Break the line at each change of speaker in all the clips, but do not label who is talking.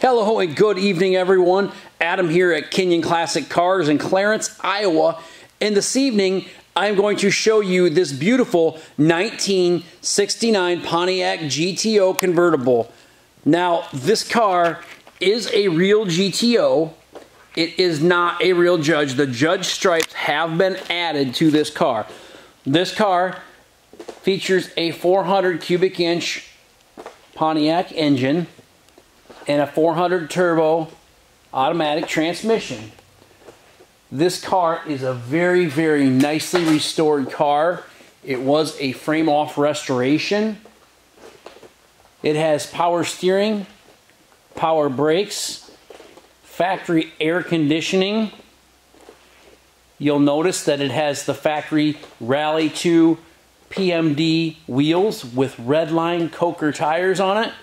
Hello and good evening, everyone. Adam here at Kenyon Classic Cars in Clarence, Iowa. And this evening, I'm going to show you this beautiful 1969 Pontiac GTO Convertible. Now, this car is a real GTO. It is not a real Judge. The Judge stripes have been added to this car. This car features a 400 cubic inch Pontiac engine and a 400 turbo automatic transmission. This car is a very, very nicely restored car. It was a frame-off restoration. It has power steering, power brakes, factory air conditioning. You'll notice that it has the factory Rally 2 PMD wheels with Redline Coker tires on it.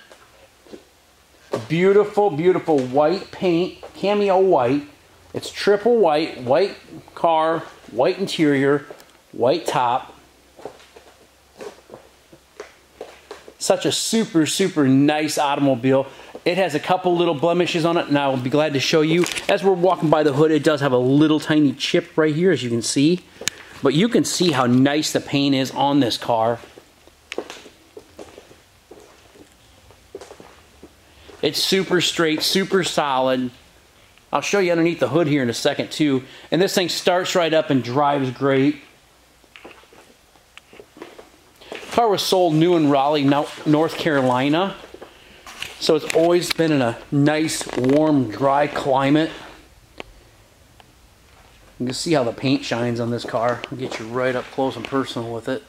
Beautiful, beautiful white paint, cameo white. It's triple white, white car, white interior, white top. Such a super, super nice automobile. It has a couple little blemishes on it, and I'll be glad to show you. As we're walking by the hood, it does have a little tiny chip right here, as you can see. But you can see how nice the paint is on this car. It's super straight, super solid. I'll show you underneath the hood here in a second too. And this thing starts right up and drives great. The car was sold new in Raleigh, North Carolina. So it's always been in a nice, warm, dry climate. You can see how the paint shines on this car. I'll get you right up close and personal with it.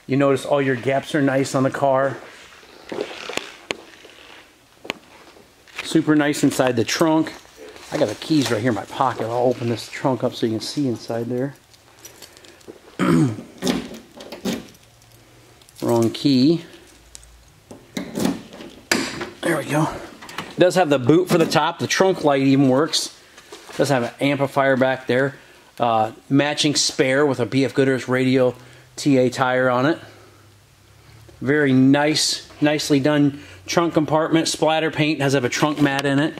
You notice all your gaps are nice on the car. Super nice inside the trunk. I got the keys right here in my pocket. I'll open this trunk up so you can see inside there. Wrong key. There we go. It does have the boot for the top. The trunk light even works. It does have an amplifier back there. Matching spare with a BF Goodrich Radial TA tire on it. Very nice, nicely done trunk compartment. Splatter paint, has a trunk mat in it.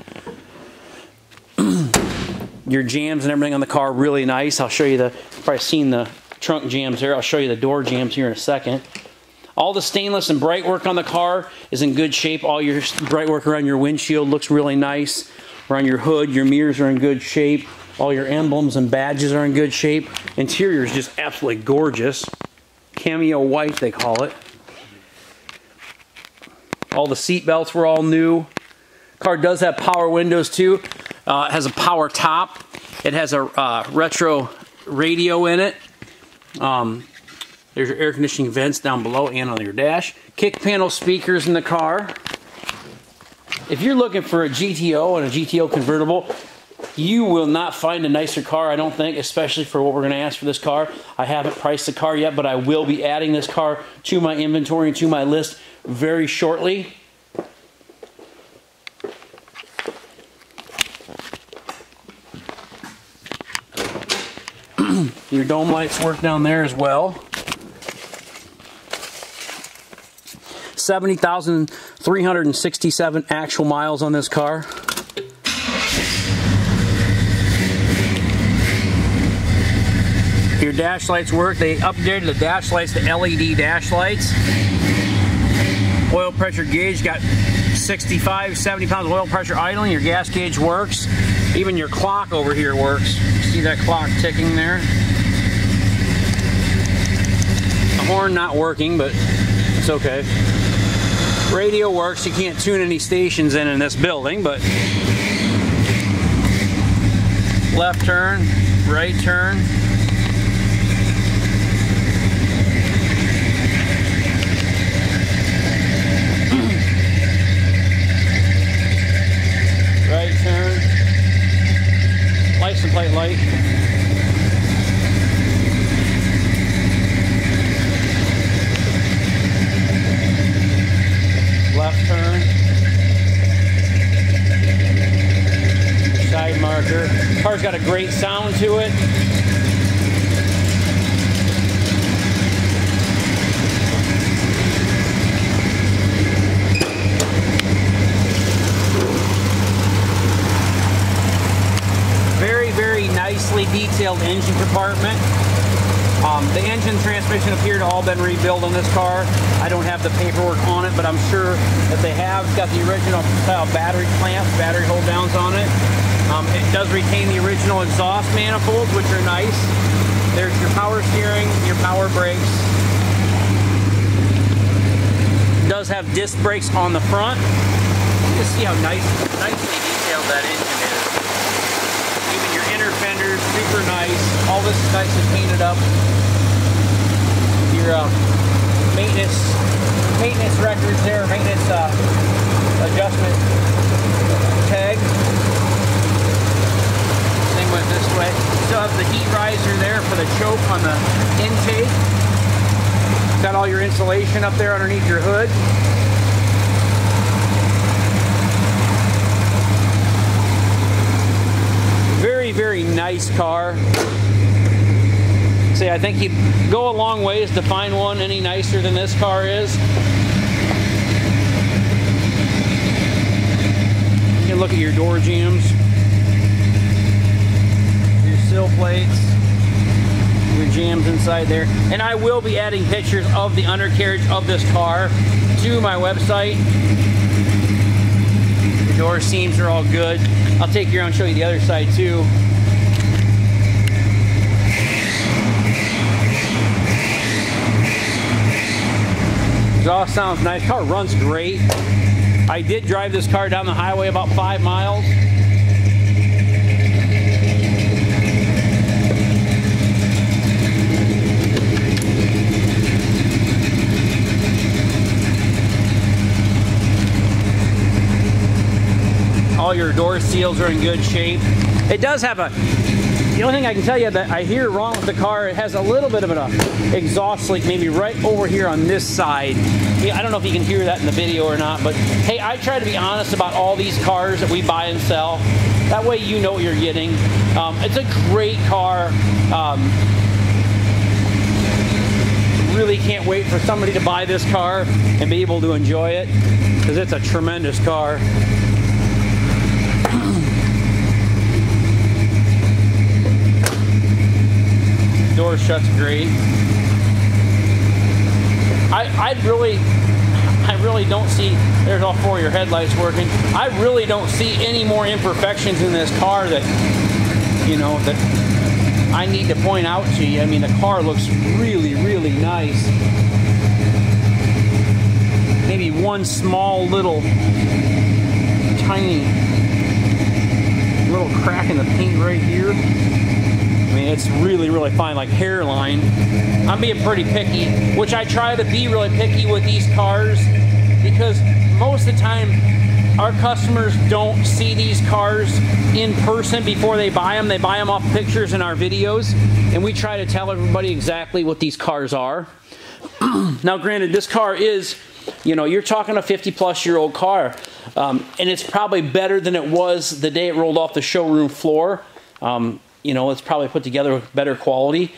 Your jams and everything on the car really nice. I'll show you you've probably seen the trunk jams here. I'll show you the door jams here in a second. All the stainless and bright work on the car is in good shape. All your bright work around your windshield looks really nice. Around your hood, your mirrors are in good shape. All your emblems and badges are in good shape. Interior is just absolutely gorgeous. Cameo white, they call it. All the seat belts were all new. Car does have power windows too. It has a power top. It has a retro radio in it. There's your air conditioning vents down below and on your dash. Kick panel speakers in the car. If you're looking for a GTO and a GTO convertible, you will not find a nicer car, I don't think, especially for what we're going to ask for this car. I haven't priced the car yet, but I will be adding this car to my inventory and to my list very shortly. Your dome lights work down there as well. 70,367 actual miles on this car. Your dash lights work. They updated the dash lights to LED dash lights. Oil pressure gauge got 65, 70 pounds of oil pressure idling. Your gas gauge works. Even your clock over here works. See that clock ticking there? The horn not working, but it's okay. Radio works. You can't tune any stations in this building, but left turn, right turn. Right turn. License plate light. Left turn. Side marker. Car's got a great sound to it. engine compartment. The engine, transmission appear to all been rebuilt on this car. I don't have the paperwork on it, but I'm sure that they have. It's got the original style battery clamps, battery hold downs on it. It does retain the original exhaust manifolds, which are nice. There's your power steering, your power brakes. It does have disc brakes on the front. You can see how nicely detailed that engine is. Even your inner fenders, super nice. All this is nicely painted up. Your maintenance records there, maintenance adjustment tag. Same went this way. Still have the heat riser there for the choke on the intake. Got all your insulation up there underneath your hood. Very, very nice car. See, I think you'd go a long ways to find one any nicer than this car is. You can look at your door jambs, your sill plates, your jambs inside there. And I will be adding pictures of the undercarriage of this car to my website. The door seams are all good. I'll take you around and show you the other side too. Exhaust sounds nice. Car runs great. I did drive this car down the highway about 5 miles. All your door seals are in good shape. It does have the only thing I can tell you that I hear wrong with the car, it has a little bit of an exhaust leak maybe right over here on this side. Yeah, I don't know if you can hear that in the video or not, but hey, I try to be honest about all these cars that we buy and sell. That way you know what you're getting. It's a great car. Really can't wait for somebody to buy this car and be able to enjoy it, because it's a tremendous car. Door shuts great. I really don't see, there's all 4 of your headlights working. I really don't see any more imperfections in this car that, you know, that I need to point out to you. I mean, the car looks really, really nice. Maybe one small little tiny little crack in the paint right here. I mean, it's really, really fine, like hairline. I'm being pretty picky, which I try to be really picky with these cars, because most of the time our customers don't see these cars in person before they buy them. They buy them off pictures in our videos, and we try to tell everybody exactly what these cars are. Now, granted, this car is, you know, you're talking a 50-plus-year-old car, and it's probably better than it was the day it rolled off the showroom floor. You know, it's probably put together with better quality,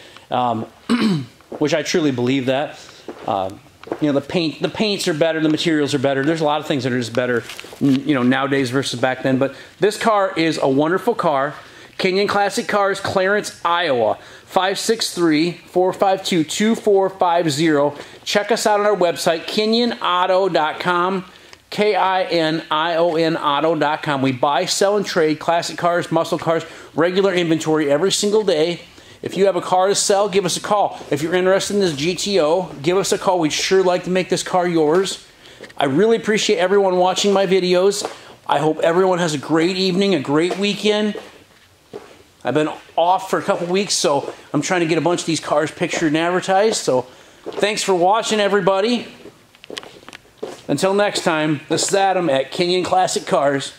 which I truly believe that. You know, the paints are better, the materials are better. There's a lot of things that are just better, you know, nowadays versus back then. But this car is a wonderful car. Kenyon Classic Cars, Clarence, Iowa, 563-452-2450. Check us out on our website, KinyonAuto.com. KINION auto.com. We buy, sell, and trade classic cars, muscle cars, regular inventory every single day. If you have a car to sell, give us a call. If you're interested in this GTO, give us a call. We'd sure like to make this car yours. I really appreciate everyone watching my videos. I hope everyone has a great evening, a great weekend. I've been off for a couple weeks, so I'm trying to get a bunch of these cars pictured and advertised. So thanks for watching, everybody. Until next time, this is Adam at Kenyon Classic Cars.